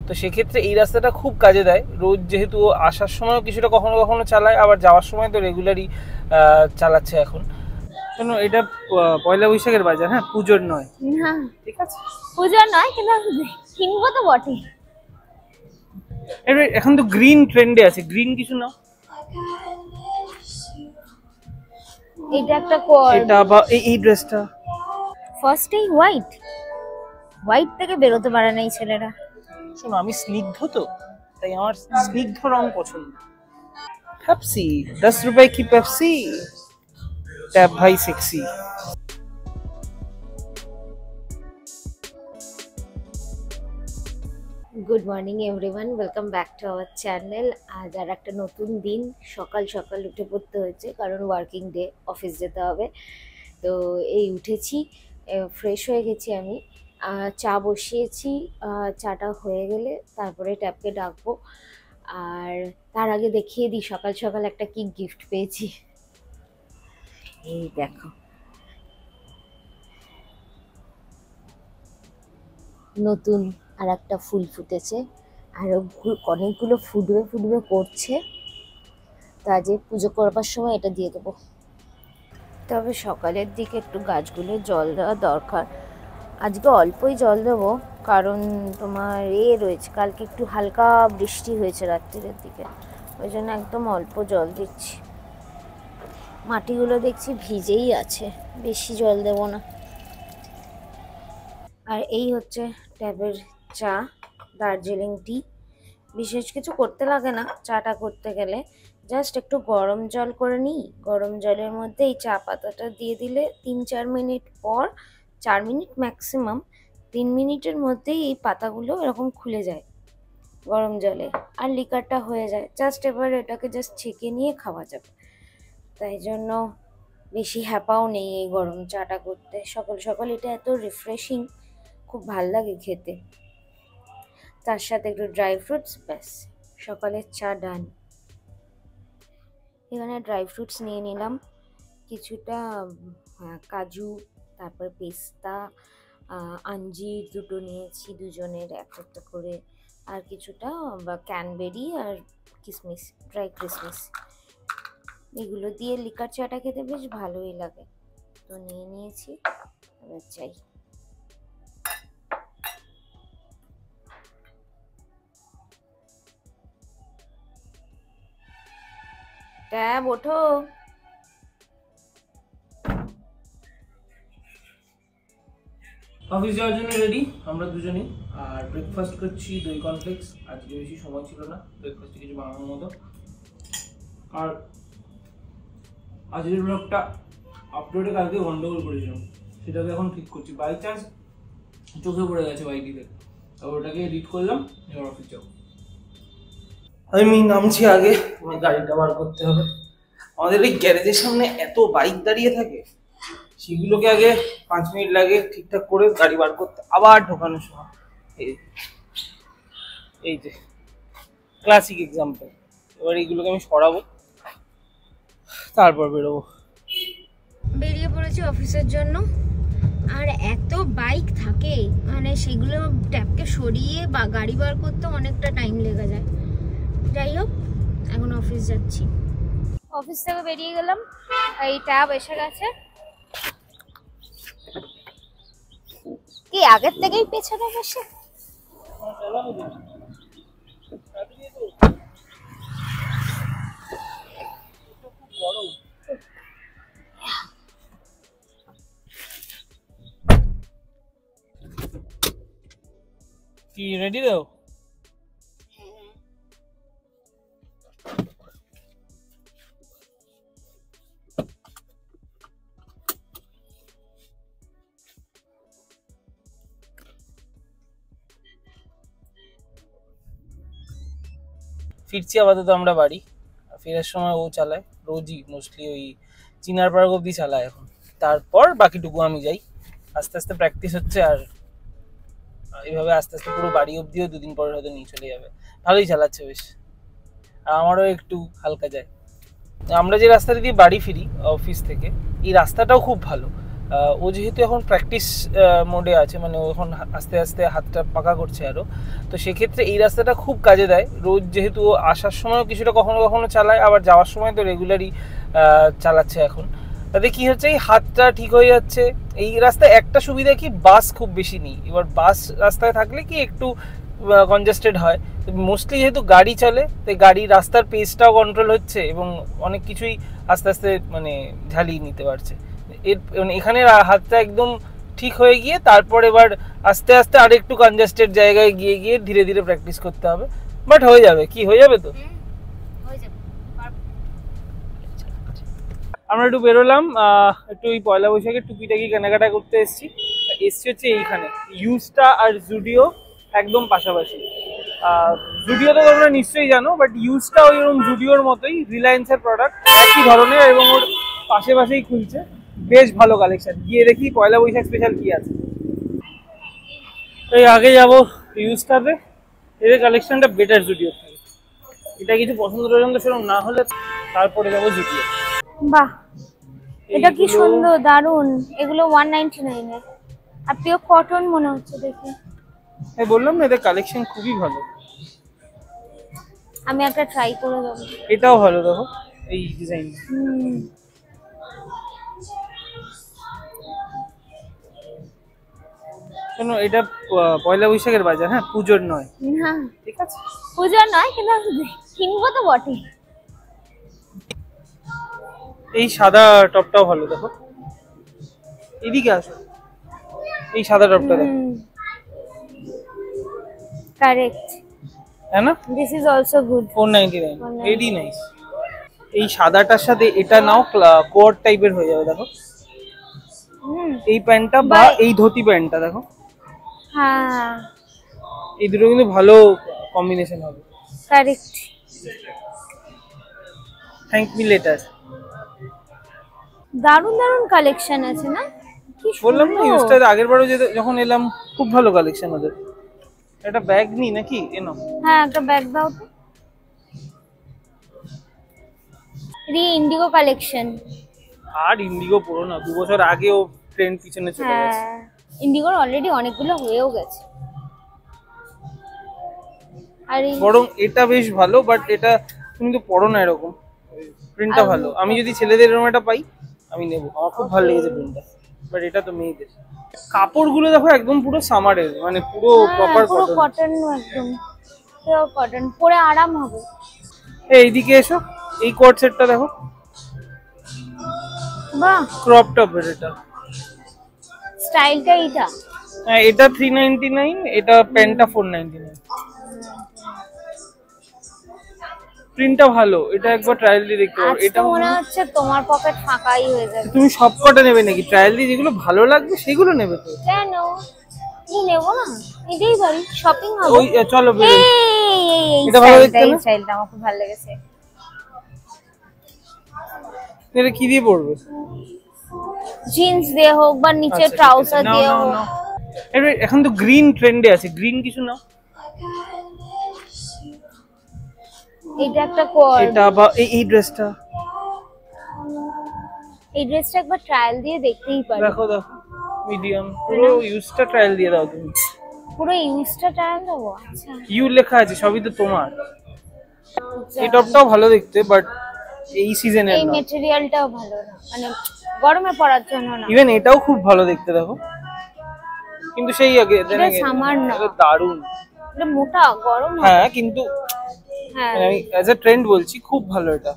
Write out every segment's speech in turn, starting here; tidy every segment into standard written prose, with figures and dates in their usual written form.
তো সেক্ষেত্রে এই রাস্তাটা খুব কাজে দেয়। রোজ যেহেতু আসার সময়ও কিছুটা কখনো কখনো চালায়, আবার যাওয়ার সময় তো রেগুলারই চালাচ্ছে এখন। কেন এটা পয়লা বৈশাখের বাজার, হ্যাঁ, পুজোর নয়। না ঠিক আছে, পুজোর নয়, কিন্তু কিনবো তো বটে। এখন তো গ্রিন ট্রেন্ডে আছে, গ্রিন কিছু নাও। এটা একটা কোড, এটা বা এই ড্রেসটা ফার্স্টেই হোয়াইট থেকে বেরোতে পারে না এই ছেলেরা। শোনো, আমি স্নিগ্ধ তো, তাই আমার স্নিগ্ধ রং পছন্দ। পেপসি 10 रुपए की पेप्सी, टैप भाई sexy. Good morning everyone, welcome back to our channel. আজ আর একটা নতুন দিন, সকাল সকাল উঠে পড়তে হয়েছে কারণ ওয়ার্কিং ডে, অফিস যেতে হবে। তো এই উঠেছি, ফ্রেশ হয়ে গেছি আমি, চা বসিয়েছি। চাটা হয়ে গেলে তারপরে ট্যাপকে ডাকবো। আর তার আগে দেখিয়ে দিই সকাল সকাল একটা কি গিফট পেয়েছি। এই দেখো, নতুন আর একটা ফুল ফুটেছে, আরও অনেকগুলো ফুটবে করছে। তা যে পুজো করবার সময় এটা দিয়ে দেবো। তবে সকালের দিকে একটু গাছগুলো জল দেওয়া দরকার। আজকে অল্পই জল দেবো, কারণ তোমার রয়েছে, কালকে একটু হালকা বৃষ্টি হয়েছে রাত্রির দিকে, ওই জন্য একদম অল্প জল দিচ্ছি। মাটিগুলো দেখছি ভিজেই আছে, বেশি জল দেবো না। আর এই হচ্ছে ট্যাবের চা, দার্জিলিং টি। বিশেষ কিছু করতে লাগে না চাটা করতে গেলে, জাস্ট একটু গরম জল করে নিই, গরম জলের মধ্যে এই চা পাতাটা দিয়ে দিলে 3-4 মিনিট পর, 4 মিনিট ম্যাক্সিমাম, 3 মিনিটের মধ্যেই এই পাতাগুলো এরকম খুলে যায় গরম জলে, আর লিকারটা হয়ে যায়। জাস্ট এবার এটাকে জাস্ট ছেঁকে নিয়ে খাওয়া যাবে। তাই জন্য বেশি হ্যাপাও নেই এই গরম চাটা করতে। সকাল সকাল এটা এত রিফ্রেশিং, খুব ভাল লাগে খেতে। তার সাথে একটু ড্রাই ফ্রুটস, ব্যাস সকালের চা ডান। এখানে ড্রাই ফ্রুটস নিয়ে নিলাম কিছুটা, কাজু, তারপর পেস্তা, আঞ্জির দুটো নিয়েছি, দুজনের একটা করে, আর কিছুটা ক্যানবেরি আর কিশমিশ, ড্রাই কিশমিশ। এগুলো দিয়ে লিকার চাটা খেতে বেশ ভালোই লাগে। তো নিয়ে নিয়েছি, এবার চাই। ট্যাব ওঠো। অফিস যাওয়ার জন্য রেডি আমরা দুজনেই। আর ব্রেকফাস্ট করছি দই কর্নফ্লেক্স, আজকে বেশি সময় ছিল না ব্রেকফাস্টে কিছু বানানোর মতো। আর আজকের ব্লগটা আপলোডে কালকে গন্ডগোল করেছিলাম, সেটাকে এখন ঠিক করছি। বাই চান্স চোখে পড়ে গেছে বাইকটিতে, তারপর ওটাকে এডিট করলাম। এবার অফিস যাবো। আমি নামছি, আগে তোমার গাড়িটা বার করতে হবে। আমাদের এই গ্যারেজের সামনে এত বাইক দাঁড়িয়ে থাকে, সেগুলোকে আগে 5 মিনিট লাগে ঠিকঠাক করে গাড়ি বার করতে, আবার ঢোকানোর সময়। এই যে ক্লাসিক এক্সাম্পল। এবার এইগুলোকে আমি সরাবো, তারপর বেরোবো। বেরিয়ে পড়েছি অফিসের জন্য। আর এত বাইক থাকে, মানে সেগুলো ট্যাবকে সরিয়ে বা গাড়ি বার করতে অনেকটা টাইম লেগে যায়। যাই হোক, এখন অফিস যাচ্ছি। অফিস থেকে বেরিয়ে গেলাম, এই ট্যাব এসে গেছে। কি আগের থেকেই পেছনে বসে? কি রেডি দাও? ফিরছি আপাতত আমরা বাড়ি। ফেরার সময় ও চালায় রোজই, মোস্টলি ওই চিনার পার্ক অব্দি চালায় এখন, তারপর বাকিটুকু আমি যাই। আস্তে আস্তে প্র্যাকটিস হচ্ছে, আর এইভাবে আস্তে আস্তে পুরো বাড়ি অব্দিও 2 দিন পরে হয়তো নিয়ে চলে যাবে। ভালোই চালাচ্ছে বেশ, আর আমারও একটু হালকা যায়। আমরা যে রাস্তাটা দিয়ে বাড়ি ফিরি অফিস থেকে, এই রাস্তাটাও খুব ভালো, ও যেহেতু এখন প্র্যাকটিস মোডে আছে, মানে ও এখন আস্তে আস্তে হাতটা পাকা করছে আরও, তো সেক্ষেত্রে এই রাস্তাটা খুব কাজে দেয়। রোজ যেহেতু ও আসার সময়ও কিছুটা কখনো কখনো চালায়, আবার যাওয়ার সময় তো রেগুলারই চালাচ্ছে এখন। তাতে কি হচ্ছে, এই হাতটা ঠিক হয়ে যাচ্ছে। এই রাস্তায় একটা সুবিধা কি, বাস খুব বেশি নেই। এবার বাস রাস্তায় থাকলে কি একটু কনজেস্টেড হয়, মোস্টলি যেহেতু গাড়ি চলে তাই গাড়ি রাস্তার পেসটাও কন্ট্রোল হচ্ছে এবং অনেক কিছুই আস্তে আস্তে মানে ঝালিয়ে নিতে পারছে। এর মানে এখানে হাতটা একদম ঠিক হয়ে গিয়ে তারপর এবার আস্তে আস্তে আর একটু কনজেস্টেড জায়গায় গিয়ে গিয়ে ধীরে ধীরে প্র্যাকটিস করতে হবে। বাট হয়ে যাবে, কি হয়ে যাবে তো। আমরা একটু বেরোলাম, একটু ওই পয়লা বৈশাখের টুকিটাকি কেনাকাটা করতে এসেছি হচ্ছে এইখানে ইউস্টা আর জুডিও একদম পাশাপাশি। জুডিও তো তোমরা নিশ্চয়ই জানো, বাট ইউজটা ওইরকম জুডিওর মতোই, রিলায়েন্সের প্রোডাক্ট, একই ধরনের, এবং ওর পাশে পাশেই খুলছে। বেশ ভালো কালেকশন, গিয়ে দেখি পয়লা বৈশাখ স্পেশাল কি আছে। এই আগে যাবো ইউজটাতে, এদের কালেকশনটা বেটার জুডিওর থেকে। এটা কিছু পছন্দ পছন্দ সেরকম না হলে তারপরে যাবো জুডিও। বাহ, এটা কি সুন্দর, দারুন। এগুলো 199 এর, আর পিওর কটন মনে হচ্ছে দেখে। আমি বললাম না, এদের কালেকশন খুবই ভালো। আমি একটা ট্রাই করে দেবো। এটাও ভালো, দেখো এই ডিজাইন। শোনো, এটা পয়লা বৈশাখের বাজার, হ্যাঁ, পুজোর নয়। না ঠিক আছে, পুজোর নয়, কিন্তু কিনবো তো বটে। এই সাদা টপটাও ভালো, দেখো এদিকে আসো, এই সাদা টপটা দেখো। কারেক্ট, হ্যাঁ না, this is also good. 499, very nice. এই সাদাটার সাথে এটা নাও, কোয়ার্ড টাইপের হয়ে যাবে, দেখো এই প্যান্টটা বা এই ধুতি প্যান্টটা দেখো। হ্যাঁ, এই দুটো কিন্তু ভালো কম্বিনেশন হবে। কারেক্ট। Thank me letter. দারুন দারুন কালেকশন আছে না, কি বললাম না, ইউজটাতে আগের বারও যখন এলাম খুব ভালো কালেকশন ওদের। একটা ব্যাগ নি নাকি, এনো। হ্যাঁ, একটা ব্যাগ দাও তো। Indigo collection. আর ইন্ডিগো পুরো না, 2 বছর আগেও ট্রেন্ড পিছনে চলে গেছে। হ্যাঁ, ইন্ডিগোর অলরেডি অনেকগুলো হয়েও গেছে। আর বরং এটা বেশ ভালো, বাট এটা কিন্তু পরো না এরকম, প্রিন্টটা ভালো। আমি যদি ছেলেদের এরকম একটা পাই আমি নেব, আমার খুব ভালো লেগেছে প্রিন্টটা। বাট এটা তো মেয়েদের। কাপড়গুলো দেখো একদম পুরো সামারের, মানে পুরো প্রপার কটন। কটন, একদম পিওর কটন, পরে আরাম হবে। এইদিকে এসো, এই কোট সেটটা দেখো, বাহ, ক্রপ টপের। এটা স্টাইলটা এটা। হ্যাঁ, এটা 399, এটা প্যান্টটা 499। প্রিন্টটা ভালো, এটা একবার ট্রায়াল দিয়ে দেখতে পারো। এটা মনে হচ্ছে তোমার পকেট ফাঁকাই হয়ে যাবে। তুমি সব কটা নেবে নাকি? ট্রায়াল দিয়ে যেগুলো ভালো লাগবে সেগুলো নেবে তো। কেন তুমি নেবো না? এটাই বাড়ি শপিং হবে। ওই চলো বেরোই। এটা ভালো দেখতে না? স্টাইলটা আমার খুব ভালো লেগেছে। এটা কি দিয়ে পরবে? জিন্স দিয়ে হোক বা নিচে ট্রাউজার দিয়ে হোক। এখন তো গ্রিন ট্রেন্ডে আছে, গ্রিন কিছু নাও। এটা একটা কোড। এটা বা এই ড্রেসটা, এই ড্রেসটা একবার ট্রায়াল দিয়ে দেখতেই পারো। দেখো দেখো, মিডিয়াম। পুরো ইউজটা ট্রায়াল দিয়ে দাও তুমি। পুরো ইউজটা ট্রায়াল দেবো? আচ্ছা, ইউ লেখা আছে, সবই তো তোমার। এই টপটাও ভালো দেখতে, বাট এই সিজনের না। এই ম্যাটেরিয়ালটাও ভালো না, মানে গরমে পরার জন্য না। ইভেন এটাও খুব ভালো দেখতে, দেখো। কিন্তু সেই আগে এটা সামার না, এটা দারুণ। এটা মোটা, গরম। হ্যাঁ, কিন্তু হ্যাঁ, আমি অ্যাজ এ ট্রেন্ড বলছি, খুব ভালো এটা।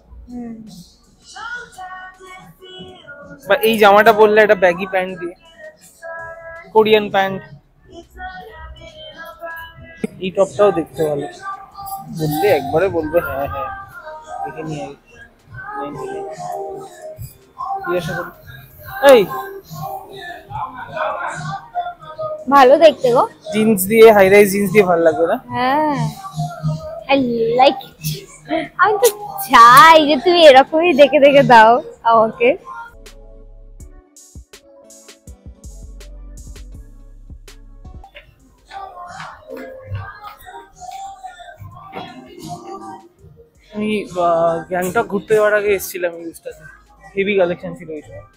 বা এই জামাটা পরলে এটা ব্যাগি প্যান্ট দিয়ে, কোরিয়ান প্যান্ট। এই টপটাও দেখতে ভালো, বললে একবারে বলবে হ্যাঁ হ্যাঁ দেখে নিয়ে জিজ্ঞাসা করি। এই ভালো দেখতে গো, জিন্স দিয়ে, হাই রাইজ জিন্স দিয়ে ভালো লাগবে না? হ্যাঁ, আই লাইক ইট। আমি তো চাই যে তুমি এরকমই দেখে দেখে দাও আমাকে। আমি গ্যাংটক ঘুরতে যাওয়ার আগে এসেছিলাম ইউজটাতে, হেভি কালেকশন ছিল এই সময়।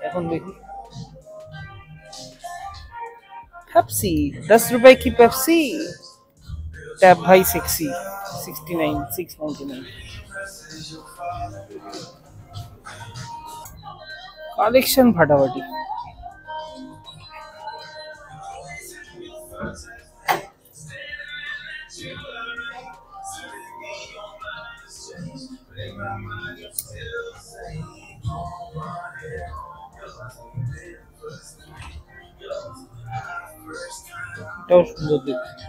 এখন দেখি पेप्सी 10 रुपए की पेप्सी टैप भाई सेक्सी 699 कलेक्शन फाटाफाटी এটাও সুন্দর দেখতে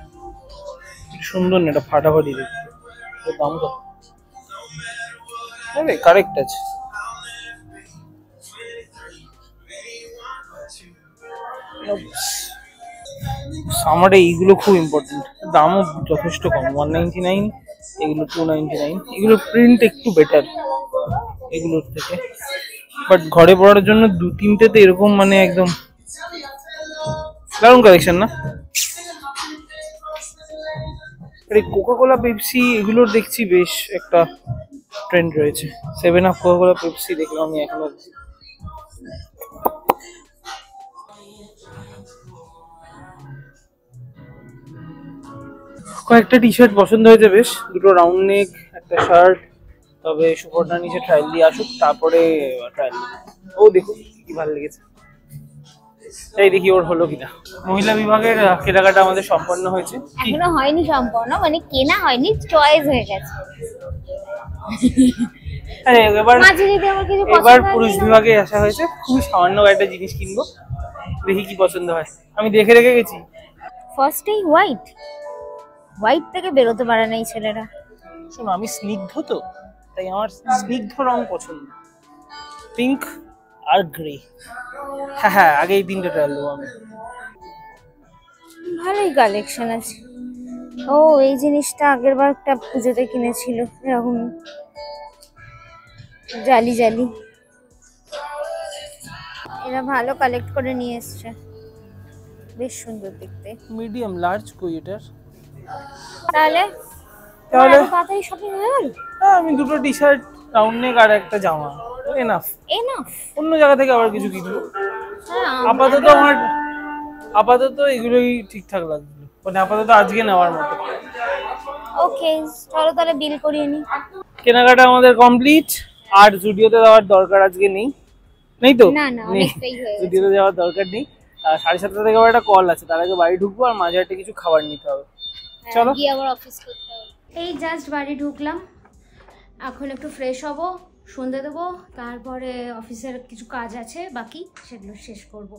সুন্দর না এটা ফাটাফাটি দেখতে এর দাম কত আরে কারেক্ট আছে সামারে এইগুলো খুব ইম্পর্টেন্ট দামও যথেষ্ট কম 199 এগুলো 299 এগুলো প্রিন্ট একটু বেটার এগুলোর থেকে বাট ঘরে পড়ার জন্য 2-3টেতে এরকম মানে একদম দারুণ কালেকশন না এই কোকাকোলা পেপসি এগুলোর দেখছি বেশ একটা ট্রেন্ড রয়েছে 7 আপ কোকাকোলা পেপসি দেখলাম আমি এখনো কয়েকটা টি শার্ট পছন্দ হয়েছে বেশ দুটো রাউন্ড নেক একটা শার্ট তবে সুপর্ণা নিচে ট্রায়াল দিয়ে আসুক তারপরে ট্রায়াল ও দেখুন কি ভালো লেগেছে তাই দেখি ওর হলো কিনা মহিলা বিভাগের কেনাকাটা আমাদের সম্পন্ন হয়েছে এখনো হয়নি সম্পূর্ণ মানে কেনা হয়নি চয়েস হয়ে গেছে আরে এবার মাঝে যদি আমার কিছু এবার পুরুষ বিভাগে আসা হয়েছে খুবই সামান্য একটা জিনিস কিনবো দেখি কি পছন্দ হয় আমি দেখে রেখে গেছি ফার্স্টেই হোয়াইট থেকে বেরোতে পারে না এই ছেলেরা শোনো আমি স্নিগ্ধ তো তাই আমার স্নিগ্ধ রং পছন্দ পিঙ্ক আর গ্রে হ্যাঁ আগে এই তিনটে ট্রায়াল দেবো আমি ভালোই কালেকশন আছে ও এই জিনিসটা আগের বার একটা পুজোতে কিনেছিল এরকম জালি এরা ভালো কালেক্ট করে নিয়ে এসছে বেশ সুন্দর দেখতে মিডিয়াম লার্জ কই এটার তাহলে তাড়াতাড়ি শপিং হয়ে গেল আমি দুটো টি শার্ট রাউন্ড নেক আর একটা জামা এনাফ অন্য জায়গা থেকে আবার কিছু কিনবো আপাতত এগুলোই ঠিকঠাক লাগছিল মানে আপাতত আজকে নেওয়ার মতো ওকে চলো তাহলে বিল করিয়ে নি কেনাকাটা আমাদের কমপ্লিট আর জুডিওতে যাওয়ার দরকার আজকে নেই তো না অনেকটাই হয়ে গেছে জুডিওতে যাওয়ার দরকার নেই 7:30 থেকে আবার একটা কল আছে তার আগে বাড়ি ঢুকবো আর মাঝে একটা কিছু খাবার নিতে হবে চলো গিয়ে আবার অফিস করতে হবে এই জাস্ট বাড়ি ঢুকলাম এখন একটু ফ্রেশ হব সন্ধ্যে দেবো তারপরে অফিসের কিছু কাজ আছে বাকি সেগুলো শেষ করব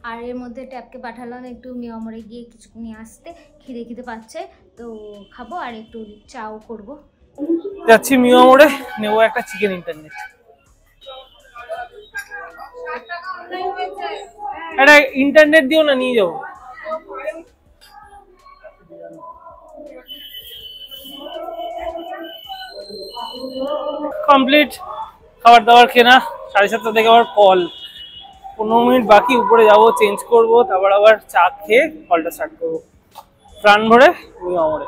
আর এর মধ্যে ট্যাবকে পাঠালাম একটু মিয়ামরে গিয়ে কিছু নিয়ে আসতে খিদে পাচ্ছে তো খাবো আর একটু চাও করব যাচ্ছি মিয়ামরে নেবো একটা চিকেন ইন্টারনেট একটা ইন্টারনেট দিও না নিয়ে যাবো কমপ্লিট খাবার দাবার কেনা 7:30 থেকে আবার কল 15 মিনিট বাকি উপরে যাবো চেঞ্জ করবো তারপর আবার চা খেয়ে কলটা স্টার্ট করবো প্রাণ ভরে মিয়ামরে